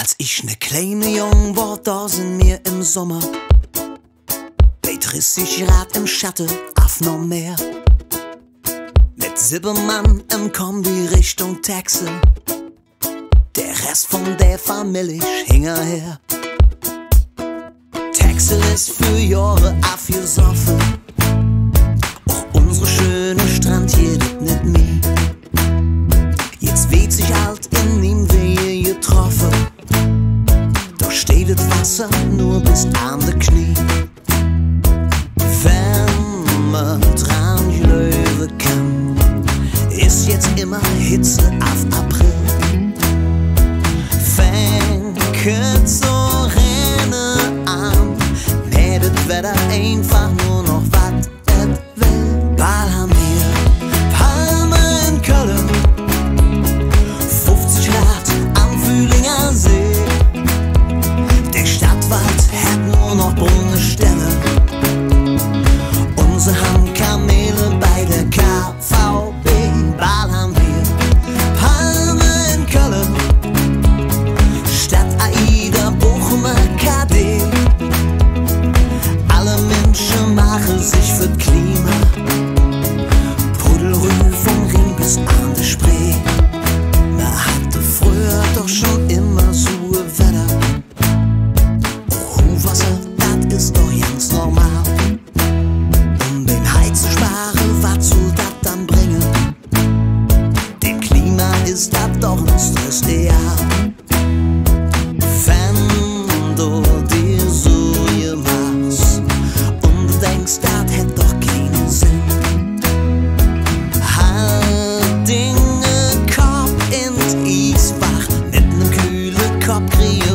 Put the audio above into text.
Als ich ne kleine Jong war, da sind wir im Sommer bei 30 Grad im Schatte auf nohm Meer. Mit sibbe Mann im Kombi Richtung Texel. Der Rest von der Fammillich hingerher. Texel ist für Johre auf jesoffe. Auch unsere schöne Strand, jitt nicht mieh. Jetzt weht sich alt in ihm Wehe getroffen. Da steht das Wasser nur bis an de Knie. Wenn man dran löwe kann, ist jetzt immer Hitze auf April. Fängt so rennen an, nee, das Wetter einfach nur noch wat et will. Bald haben wir Palme in Kölle, 50 Grad am Fühlinger See. Der Stadtwald hat nur noch brune Stelle. Unsere haben Kamele bei der KVB. Bald haben wir Palme in Kölle, Statt AIDA, KD. Alle Minsche machen sich für Klima. Pudelrüh vom Ring bis an der Spree. Man hatte früher doch schon immer so Wetter. Wasser, das ist doch ganz normal. Um den Heiz zu sparen, was soll das dann bringen? Dem Klima ist das doch ein Stressideal. Wenn du dir so machst und du denkst, das hätte doch keinen Sinn, halt Dinge Kopf in Eis wach, mit nem kühlen Kopf kriegen